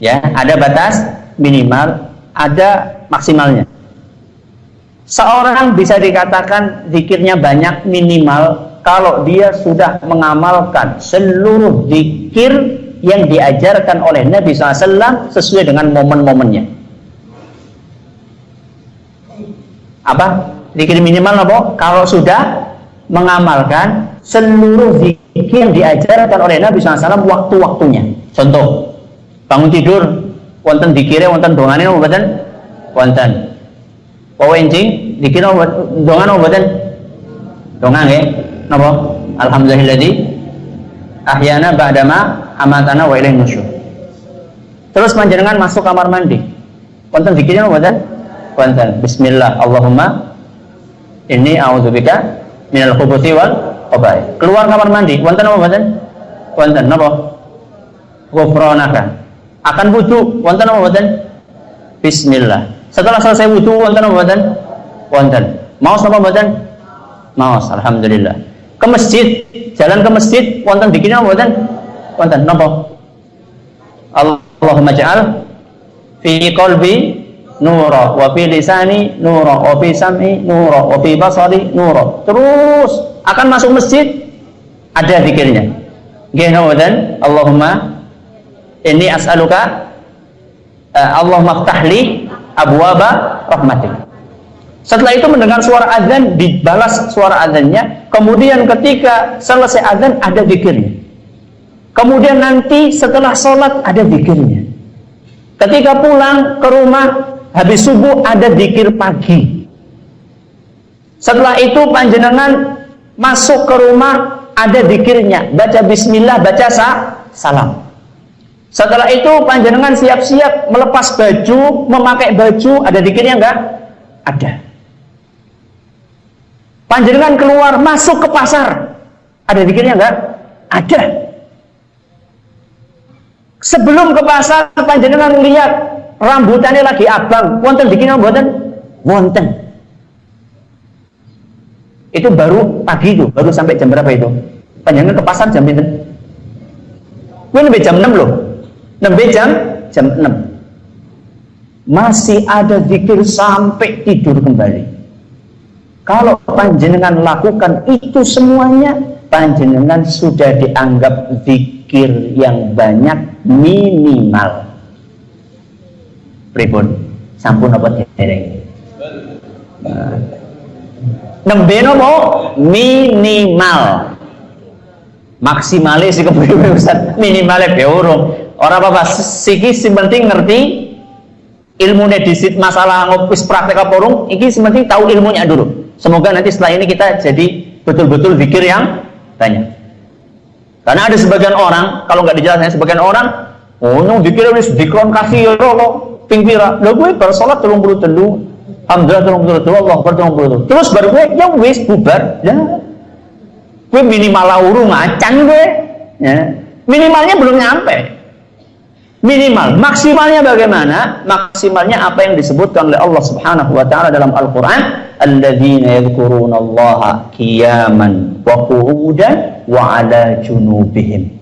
Ya, ada batas minimal, ada maksimalnya. Seorang bisa dikatakan zikirnya banyak minimal kalau dia sudah mengamalkan seluruh zikir yang diajarkan oleh Nabi SAW sesuai dengan momen-momennya. Apa? Zikir minimal apa? Kalau sudah mengamalkan seluruh zikir yang diajarkan oleh Nabi SAW waktu-waktunya. Contoh, bangun tidur, wonten zikire, wonten dongane napa mboten? Wonten. Pawencing, zikir dongan napa mboten? Dongan nggih. Napa? Alhamdulillahilladzi ahyana ba'dama amatana wa ilaihin nusyur. Terus panjenengan masuk kamar mandi. Wonten zikirnya napa mboten? Wonten. Bismillah, Allahumma inni a'udzubika minal khubuthi wal khaba'ith. Keluar kamar mandi, wonten apa mboten? Wonten napa? Ghufranaka. Akan wudu, wonten apa mboten? Bismillah. Setelah selesai wudu, wonten apa mboten? Wonten. Maos napa mboten? Maos, alhamdulillah. Ke masjid, jalan ke masjid, wonten zikirnya apa mboten? Wonten napa? Allahumma ja'al fi qalbi nura wa fi lisani nura wa fi sam'i nura wa fi basari nura. Terus akan masuk masjid ada zikirnya. Nggih ngoten, Allahumma inni as'aluka Allahumma ftahli abwaba rahmatik. Setelah itu mendengar suara azan, dibalas suara azannya. Kemudian ketika selesai azan ada zikirnya. Kemudian nanti setelah sholat ada zikirnya. Ketika pulang ke rumah habis subuh ada zikir pagi. Setelah itu panjenengan masuk ke rumah ada zikirnya, baca bismillah, baca salam. Setelah itu panjenengan siap-siap melepas baju, memakai baju, ada zikirnya enggak? Ada. Panjenengan keluar masuk ke pasar, ada zikirnya enggak? Ada. Sebelum ke pasar panjenengan lihat rambutannya lagi abang, wonten zikirnya mboten? Wonten. Itu baru pagi itu, baru sampai jam berapa itu? Panjenengan ke pasar jam pinten? Kuwi nembe jam 6 loh. Nembe jam 6. Masih ada zikir sampai tidur kembali. Kalau panjenengan lakukan itu semuanya, panjenengan sudah dianggap zikir yang banyak minimal. Pripun? Sampun apa dereng? Nembe nopo minimal. Maksimalis sih kepriwe Ustaz, minimale be urung. Ora apa-apa, siki sing penting ngerti ilmune disit masalah ngopis praktek apa urung, iki sing penting tahu ilmunya dulu. Semoga nanti setelah ini kita jadi betul-betul zikir yang banyak. Karena ada sebagian orang, kalau nggak dijelaskan sebagian orang, oh nyong zikir wis dikron kasih kok ping pira. Lha kuwi bar salat 33, alhamdulillah 33, Allah akbar 33. Terus baru gue yang wis bubar. Ya. Gue minimal urung macan gue. Ya. Minimalnya belum nyampe. Minimal, maksimalnya bagaimana? Maksimalnya apa yang disebutkan oleh Allah Subhanahu wa taala dalam Al-Qur'an, alladzina yadhkurunallaha qiyaman wa qu'udan wa 'ala junubihim.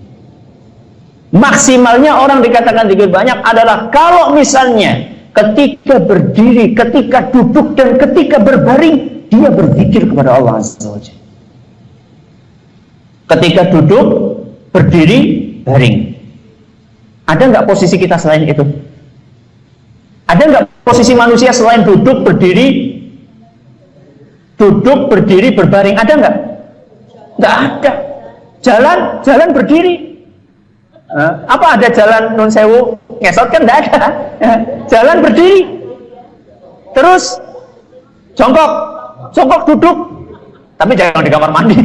Maksimalnya orang dikatakan zikir banyak adalah kalau misalnya ketika berdiri, ketika duduk dan ketika berbaring dia berzikir kepada Allah Azza wa Jalla. Ketika duduk, berdiri, baring. Ada nggak posisi kita selain itu? Ada nggak posisi manusia selain duduk, berdiri, berbaring? Ada nggak? Nggak ada. Jalan berdiri. Apa ada jalan non sewu ngesot kan? Nggak ada. Jalan berdiri. Terus jongkok duduk. Tapi jangan di kamar mandi.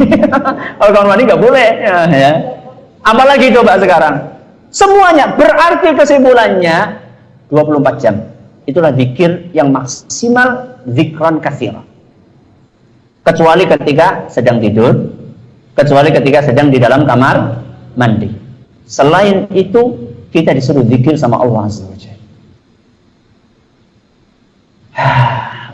Kalau kamar mandi nggak boleh. Ya. Apalagi coba sekarang. Semuanya berarti kesimpulannya 24 jam. Itulah zikir yang maksimal, zikran katsira. Kecuali ketika sedang tidur, kecuali ketika sedang di dalam kamar mandi. Selain itu kita disuruh zikir sama Allah Azza wa Jalla.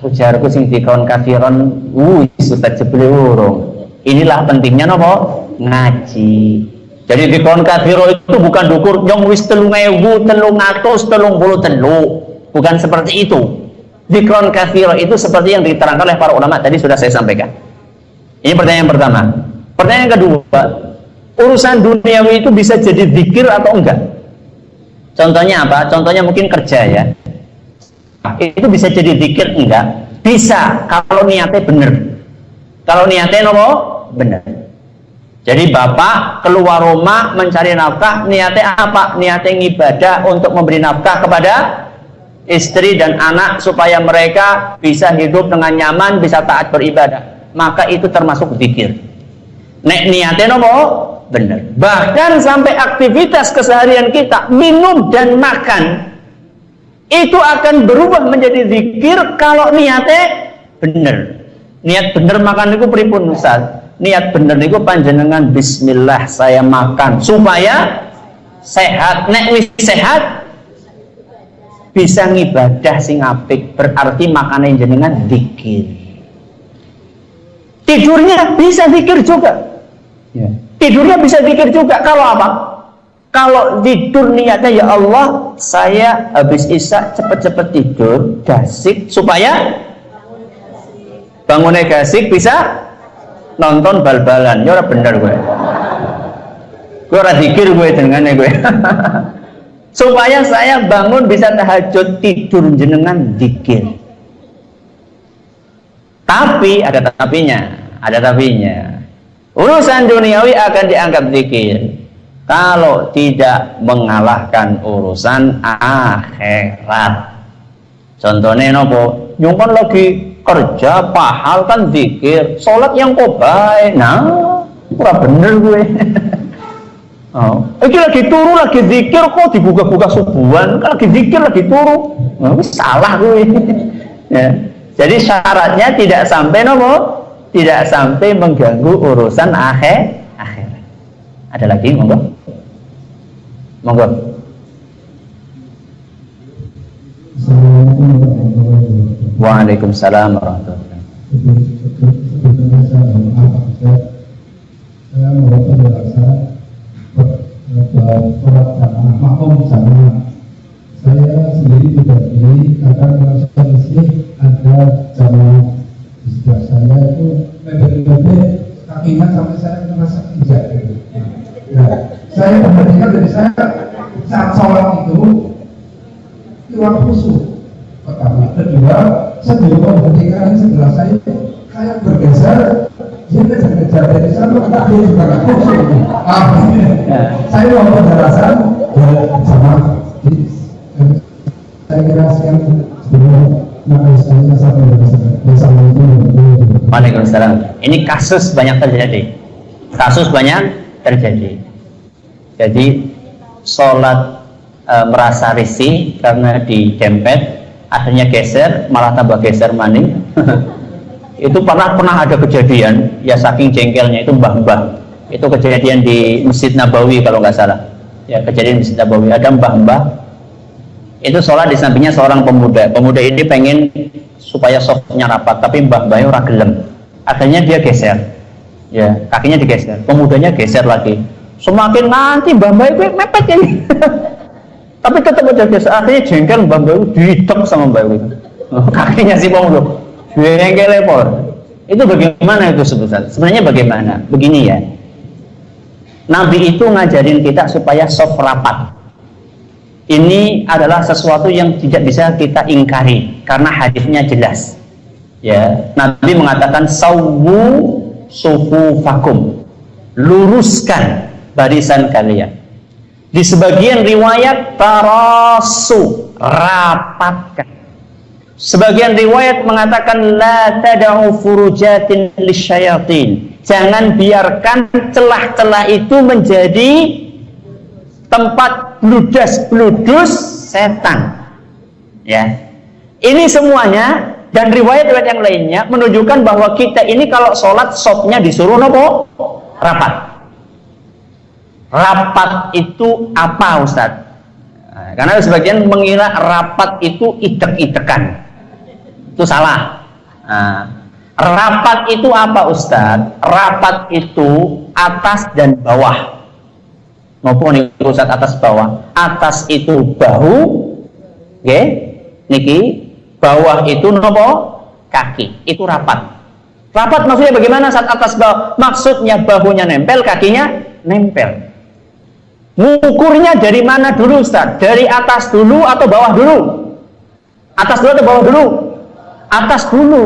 Ujarku sing dikon kafiron, Ustaz jebule urung. Inilah pentingnya nopo? Ngaji. Jadi dikon kafiro itu bukan dukur nyong wis 3.333. Bukan seperti itu. Dikon kafiro itu seperti yang diterangkan oleh para ulama tadi sudah saya sampaikan. Ini pertanyaan pertama. Pertanyaan kedua, urusan duniawi itu bisa jadi zikir atau enggak? Contohnya apa? Contohnya mungkin kerja ya. Itu bisa jadi zikir enggak? Bisa kalau niatnya benar. Kalau niatnya nopo benar. Jadi bapak keluar rumah mencari nafkah, niatnya apa? Niatnya ibadah untuk memberi nafkah kepada istri dan anak supaya mereka bisa hidup dengan nyaman, bisa taat beribadah. Maka itu termasuk zikir. Nek niatnya nopo benar. Bahkan sampai aktivitas keseharian kita, minum dan makan itu akan berubah menjadi zikir kalau niatnya benar. Niat benar makan itu pripun Ustaz? Niat benar itu panjenengan bismillah saya makan supaya sehat. Nek wis sehat bisa ngibadah sing apik, berarti makannya jenengan zikir. Tidurnya bisa zikir juga. Ya. Tidurnya bisa zikir juga. Kalau apa? Kalau tidur niatnya ya Allah, saya habis isya cepet-cepet tidur, gasik supaya bangunnya gasik bisa nonton bal-balan. Ya ora bener gue. Gue ora zikir gue jenengane gue. Supaya saya bangun bisa tahajud, tidur jenengan zikir. Tapi ada tapinya. Urusan duniawi akan dianggap zikir kalau tidak mengalahkan urusan akhirat. Contohnya nopo? Nyumpun lagi kerja pahal kan zikir, sholat yang kok baik. Nah, ora bener gue. Oh, iki lagi turu lagi zikir kok dibuka-buka subuhan, kan lagi zikir lagi turu. Nah, salah gue. Ya. Jadi syaratnya tidak sampai nopo? Tidak sampai mengganggu urusan akhirat. Ada lagi, monggo. Monggo. Waalaikumsalam warahmatullahi wabarakatuh. Saya mau penjelasan sholat jamaah makmum jamaah. Saya sendiri tidak beli karena merasa masih ada jamaah di sebelah saya itu mepet-mepet kakinya sampai saya merasa injak gitu. Nah, saya perhatikan dari saya saat sholat itu kurang khusyuk. Pertama, kedua, saya juga memperhatikan sebelah saya itu kayak bergeser, dia ngejar dari sana, dia juga nggak khusyuk. Saya mau penjelasan sama saya kira sekian sebelum saya sampai bersama itu. Waalaikumsalam. Ini kasus banyak terjadi. Jadi sholat merasa risih karena didempet, akhirnya geser, malah tambah geser maning. Itu pernah ada kejadian, ya saking jengkelnya itu mbah-mbah. Itu kejadian di Masjid Nabawi kalau nggak salah. Ya, kejadian di Masjid Nabawi ada mbah-mbah. Itu sholat di sampingnya seorang pemuda. Pemuda ini pengen supaya sofnya rapat, tapi mbah-mbahnya ora gelem. Akhirnya dia geser. Ya, kakinya digeser. Pemudanya geser lagi. Semakin nanti mbah-mbah itu mepet ini. Tapi tetap aja geser. Akhirnya jengkel mbah-mbah itu dihitung sama mbah itu. Kakinya si pemuda. Jengkel lepor. Itu bagaimana itu sebetulnya? Sebenarnya bagaimana? Begini ya. Nabi itu ngajarin kita supaya sof rapat. Ini adalah sesuatu yang tidak bisa kita ingkari karena hadisnya jelas. Ya, Nabi mengatakan sawwu sufufakum, luruskan barisan kalian. Di sebagian riwayat tarasu, rapatkan. Sebagian riwayat mengatakan la tad'u furujatin lisyayatin. Jangan biarkan celah-celah itu menjadi tempat bludas-bludus setan. Ya. Ini semuanya dan riwayat-riwayat yang lainnya menunjukkan bahwa kita ini kalau sholat sopnya disuruh nopo? Rapat. Rapat itu apa, Ustaz? Nah, karena sebagian mengira rapat itu idek-idekan. Itu salah. Nah, rapat itu apa, Ustaz? Rapat itu atas dan bawah. Maupun itu Ustaz atas bawah. Atas itu bahu, okay? Niki. Bawah itu nopo? Kaki. Itu rapat. Rapat maksudnya bagaimana saat atas bawah? Maksudnya bahunya nempel, kakinya nempel. Ngukurnya dari mana dulu, Ustaz? Dari atas dulu atau bawah dulu? Atas dulu atau bawah dulu? Atas dulu.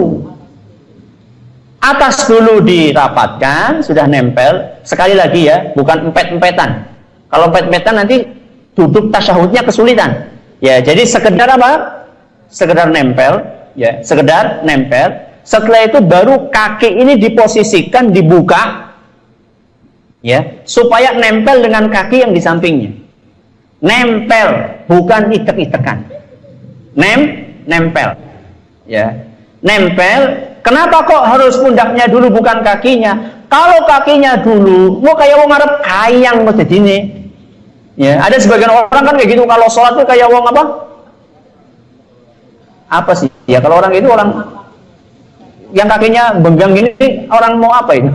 Atas dulu dirapatkan, sudah nempel. Sekali lagi ya, bukan empet-empetan. Kalau empet-empetan nanti duduk tasyahudnya kesulitan. Ya, jadi sekedar apa? Sekedar nempel, ya, sekedar nempel. Setelah itu baru kaki ini diposisikan, dibuka, ya, supaya nempel dengan kaki yang di sampingnya. Nempel, bukan itek-itekan. Nempel, ya, nempel. Kenapa kok harus pundaknya dulu bukan kakinya? Kalau kakinya dulu, mau kayak wong ngarep kayang mesti dini. Ya, ada sebagian orang kan kayak gitu kalau sholat tuh kayak wong apa? Apa sih? Ya kalau orang itu orang yang kakinya benggang gini, orang mau apa itu?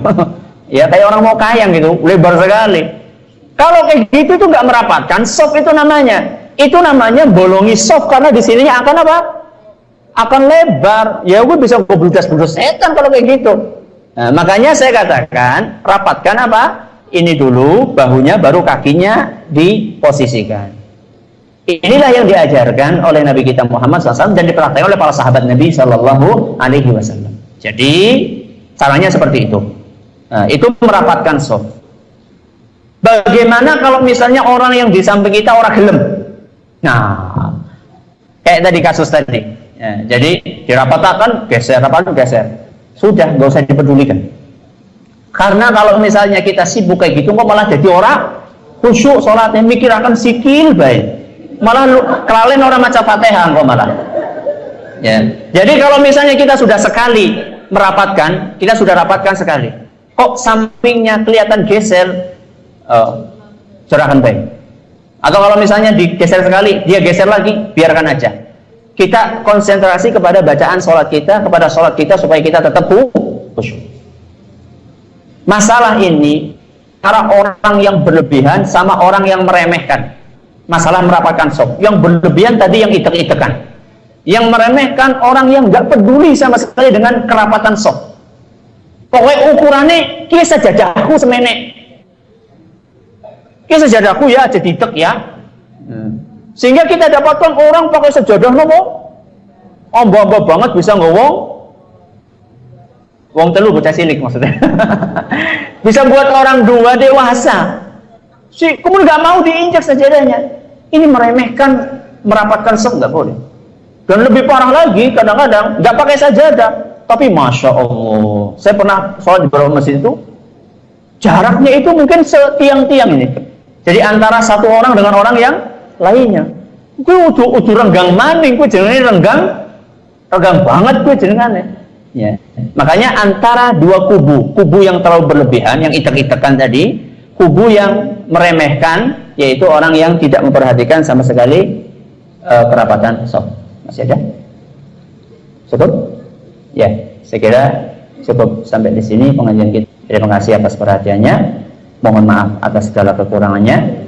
Ya kayak orang mau kayang gitu, lebar sekali. Kalau kayak gitu tuh nggak merapatkan, soft itu namanya. Itu namanya bolongi soft karena di sininya akan apa? Akan lebar. Ya gue bisa bludas-bludas setan kalau kayak gitu. Nah, makanya saya katakan rapatkan apa? Ini dulu bahunya, baru kakinya diposisikan. Inilah yang diajarkan oleh Nabi kita Muhammad SAW dan dipraktikkan oleh para sahabat Nabi Shallallahu Alaihi Wasallam. Jadi caranya seperti itu. Nah, itu merapatkan soft. Bagaimana kalau misalnya orang yang di samping kita orang gelem? Nah, kayak tadi kasus tadi. Ya, jadi dirapatkan, geser. Sudah, nggak usah dipedulikan. Karena kalau misalnya kita sibuk kayak gitu, kok malah jadi orang khusyuk sholatnya, mikir akan sikil baik. Malah kelalen orang maca Fatihah kok malah. Ya. Jadi kalau misalnya kita sudah sekali merapatkan, kita sudah rapatkan sekali, kok sampingnya kelihatan geser, curahkan baik. Atau kalau misalnya digeser sekali, dia geser lagi, biarkan aja. Kita konsentrasi kepada bacaan sholat kita, kepada sholat kita supaya kita tetap khusyuk. Masalah ini antara orang yang berlebihan sama orang yang meremehkan. Masalah merapatkan soft. Yang berlebihan tadi yang itek-itekan. Yang meremehkan orang yang nggak peduli sama sekali dengan kerapatan soft. Pokoknya ukurannya kia sajadahku semenek. Kia sajadahku ya jadi itek ya. Sehingga kita dapatkan orang pakai sajadah nopo. Ombo-ombo banget bisa ngomong. Wong telu bocah cilik maksudnya. Bisa buat orang dua dewasa. Si kemudian nggak mau diinjak sajadahnya. Ini meremehkan, merapatkan soft nggak boleh. Dan lebih parah lagi, kadang-kadang nggak pakai sajadah, tapi masya Allah, saya pernah sholat di beberapa masjid itu, jaraknya itu mungkin setiang-tiang ini. Jadi antara satu orang dengan orang yang lainnya. Gue udah renggang maning, gue jenenge renggang banget gue jenengannya. Ya. Makanya antara dua kubu yang terlalu berlebihan, yang itek-itekan tadi, kubu yang meremehkan, yaitu orang yang tidak memperhatikan sama sekali kerapatan soft. Masih ada? Cukup? Ya, saya kira cukup sampai di sini pengajian kita. Terima kasih atas perhatiannya. Mohon maaf atas segala kekurangannya.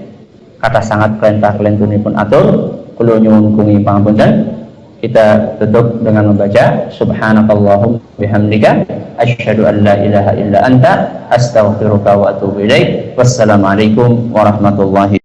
Kata sangat kelentah kelentunipun atur, kula nyuwun kungi pangapunten. Kita tutup dengan membaca subhanakallahumma bihamdika asyhadu an la ilaha illa anta astaghfiruka wa atubu ilaik. Wassalamualaikum warahmatullahi